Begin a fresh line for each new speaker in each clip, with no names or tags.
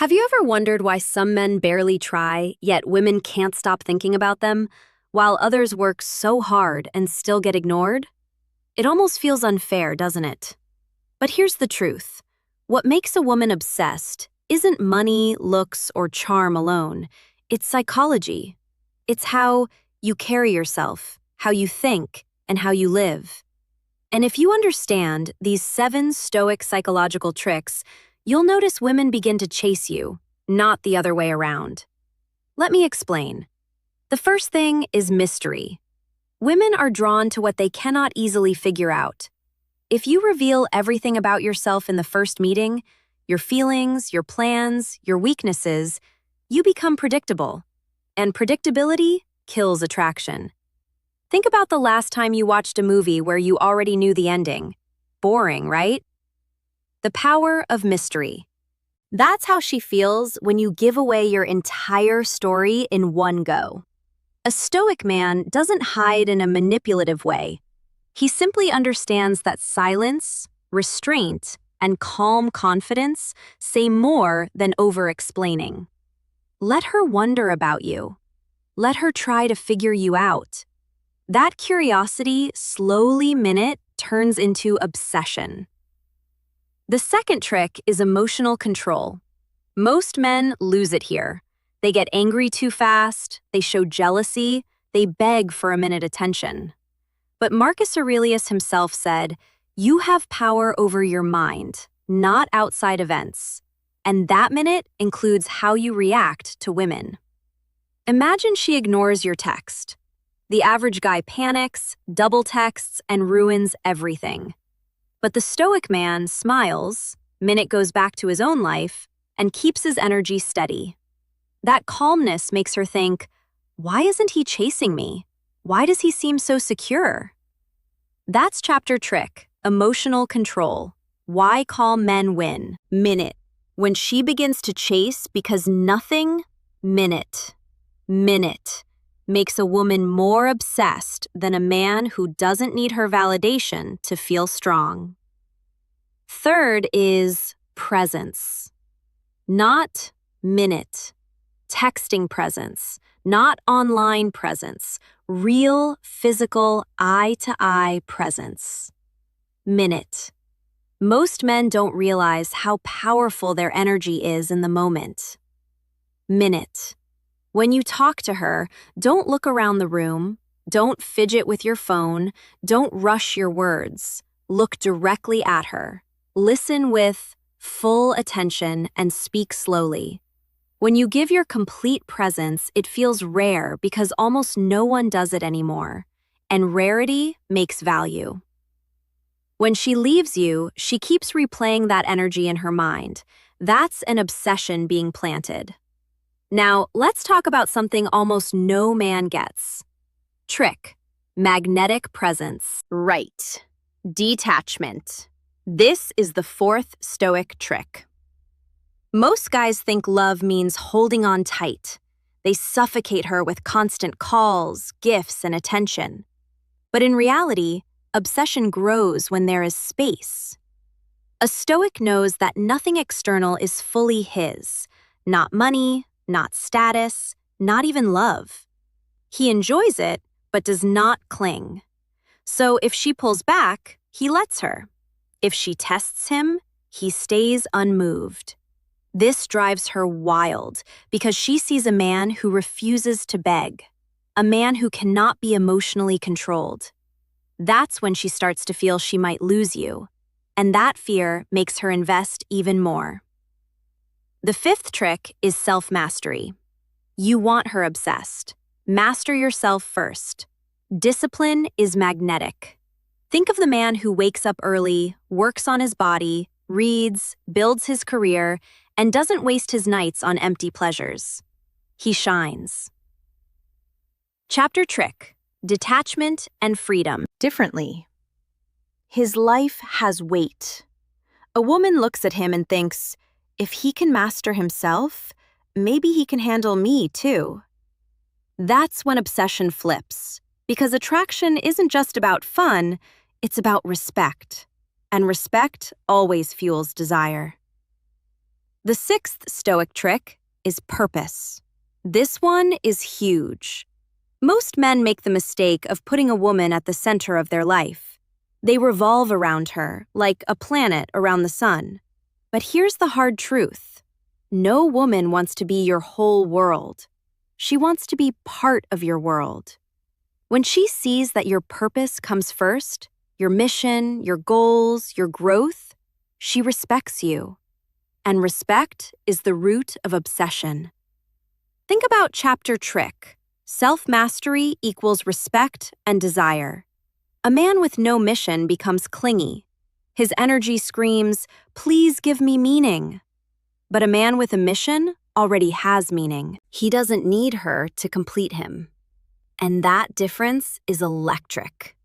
Have you ever wondered why some men barely try, yet women can't stop thinking about them, while others work so hard and still get ignored? It almost feels unfair, doesn't it? But here's the truth. What makes a woman obsessed isn't money, looks, or charm alone. It's psychology. It's how you carry yourself, how you think, and how you live. And if you understand these 7 Stoic psychological tricks, you'll notice women begin to chase you, not the other way around. Let me explain. The first thing is mystery. Women are drawn to what they cannot easily figure out. If you reveal everything about yourself in the first meeting, your feelings, your plans, your weaknesses, you become predictable. And predictability kills attraction. Think about the last time you watched a movie where you already knew the ending. Boring, right? The power of mystery. That's how she feels when you give away your entire story in one go. A Stoic man doesn't hide in a manipulative way. He simply understands that silence, restraint, and calm confidence say more than over-explaining. Let her wonder about you. Let her try to figure you out. That curiosity, slowly minute, turns into obsession. The second trick is emotional control. Most men lose it here. They get angry too fast, they show jealousy, they beg for a minute attention. But Marcus Aurelius himself said, "You have power over your mind, not outside events." And that minute includes how you react to women. Imagine she ignores your text. The average guy panics, double texts, and ruins everything. But the Stoic man smiles, minute goes back to his own life, and keeps his energy steady. That calmness makes her think, why isn't he chasing me? Why does he seem so secure? That's chapter trick, emotional control. Why calm men win? Minute. When she begins to chase because nothing, minute makes a woman more obsessed than a man who doesn't need her validation to feel strong. Third is presence. Not minute. Texting presence, not online presence. Real, physical, eye-to-eye presence. Minute. Most men don't realize how powerful their energy is in the moment. Minute. When you talk to her, don't look around the room, don't fidget with your phone, don't rush your words. Look directly at her. Listen with full attention and speak slowly. When you give your complete presence, it feels rare because almost no one does it anymore, and rarity makes value. When she leaves you, she keeps replaying that energy in her mind. That's an obsession being planted. Now, let's talk about something almost no man gets. Trick. Magnetic presence. Right. Detachment. This is the 4th Stoic trick. Most guys think love means holding on tight. They suffocate her with constant calls, gifts, and attention. But in reality, obsession grows when there is space. A Stoic knows that nothing external is fully his. Not money, not status, not even love. He enjoys it, but does not cling. So if she pulls back, he lets her. If she tests him, he stays unmoved. This drives her wild because she sees a man who refuses to beg, a man who cannot be emotionally controlled. That's when she starts to feel she might lose you, and that fear makes her invest even more. The 5th trick is self-mastery. You want her obsessed. Master yourself first. Discipline is magnetic. Think of the man who wakes up early, works on his body, reads, builds his career, and doesn't waste his nights on empty pleasures. He shines. Chapter trick. Detachment and freedom. Differently. His life has weight. A woman looks at him and thinks, if he can master himself, maybe he can handle me too. That's when obsession flips, because attraction isn't just about fun, it's about respect. And respect always fuels desire. The sixth Stoic trick is purpose. This one is huge. Most men make the mistake of putting a woman at the center of their life. They revolve around her, like a planet around the sun. But here's the hard truth. No woman wants to be your whole world. She wants to be part of your world. When she sees that your purpose comes first, your mission, your goals, your growth, she respects you. And respect is the root of obsession. Think about chapter trick. Self-mastery equals respect and desire. A man with no mission becomes clingy. His energy screams, "Please give me meaning." But a man with a mission already has meaning. He doesn't need her to complete him. And that difference is electric.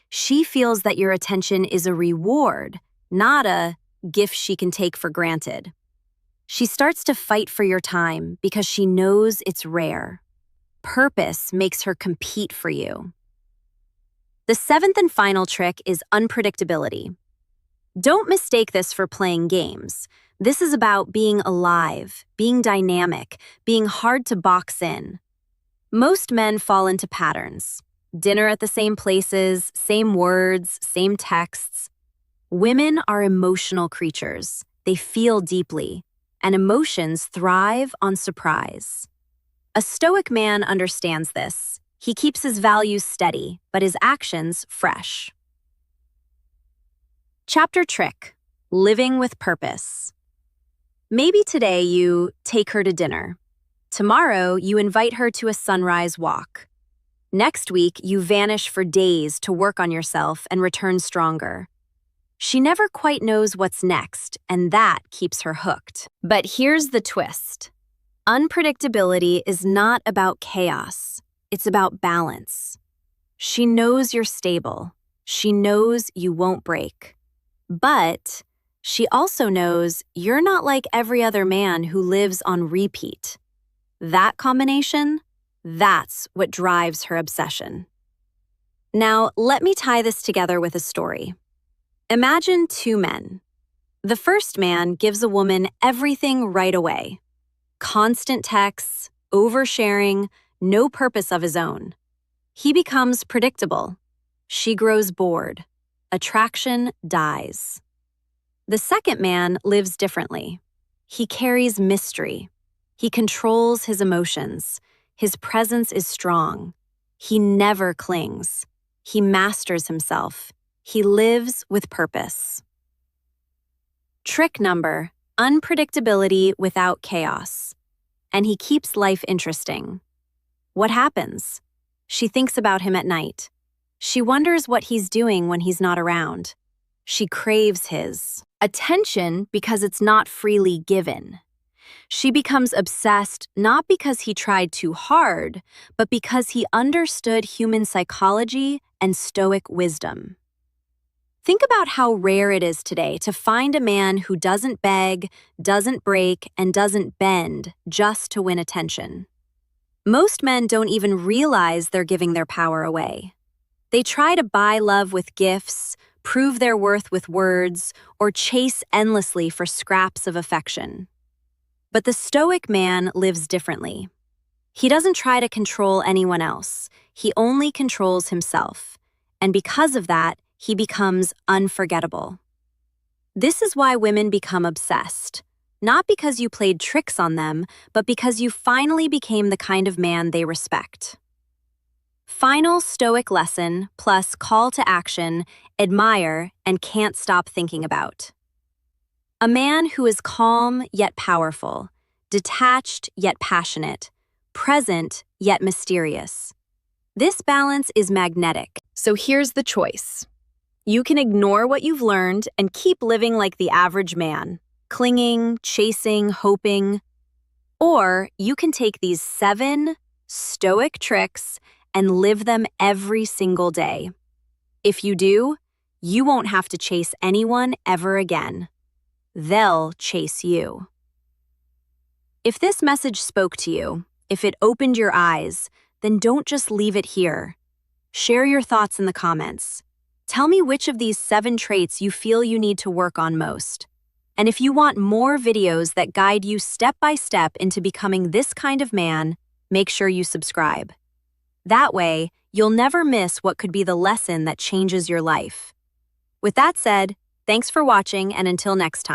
She feels that your attention is a reward, not a gift she can take for granted. She starts to fight for your time because she knows it's rare. Purpose makes her compete for you. The seventh and final trick is unpredictability. Don't mistake this for playing games. This is about being alive, being dynamic, being hard to box in. Most men fall into patterns. Dinner at the same places, same words, same texts. Women are emotional creatures. They feel deeply, and emotions thrive on surprise. A Stoic man understands this. He keeps his values steady, but his actions fresh. Chapter trick: living with purpose. Maybe today you take her to dinner. Tomorrow you invite her to a sunrise walk. Next week you vanish for days to work on yourself and return stronger. She never quite knows what's next, and that keeps her hooked. But here's the twist. Unpredictability is not about chaos. It's about balance. She knows you're stable. She knows you won't break. But she also knows you're not like every other man who lives on repeat. That combination, that's what drives her obsession. Now, let me tie this together with a story. Imagine two men. The first man gives a woman everything right away. Constant texts, oversharing, no purpose of his own. He becomes predictable. She grows bored. Attraction dies. The second man lives differently. He carries mystery. He controls his emotions. His presence is strong. He never clings. He masters himself. He lives with purpose. Trick number: unpredictability without chaos. And he keeps life interesting. What happens? She thinks about him at night. She wonders what he's doing when he's not around. She craves his attention because it's not freely given. She becomes obsessed not because he tried too hard, but because he understood human psychology and Stoic wisdom. Think about how rare it is today to find a man who doesn't beg, doesn't break, and doesn't bend just to win attention. Most men don't even realize they're giving their power away. They try to buy love with gifts, prove their worth with words, or chase endlessly for scraps of affection. But the Stoic man lives differently. He doesn't try to control anyone else. He only controls himself. And because of that, he becomes unforgettable. This is why women become obsessed. Not because you played tricks on them, but because you finally became the kind of man they respect. Final Stoic lesson plus call to action: admire and can't stop thinking about. A man who is calm yet powerful, detached yet passionate, present yet mysterious. This balance is magnetic. So here's the choice. You can ignore what you've learned and keep living like the average man, clinging, chasing, hoping. Or you can take these 7 Stoic tricks and live them every single day. If you do, you won't have to chase anyone ever again. They'll chase you. If this message spoke to you, if it opened your eyes, then don't just leave it here. Share your thoughts in the comments. Tell me which of these 7 traits you feel you need to work on most. And if you want more videos that guide you step by step into becoming this kind of man, make sure you subscribe. That way, you'll never miss what could be the lesson that changes your life. With that said, thanks for watching, and until next time.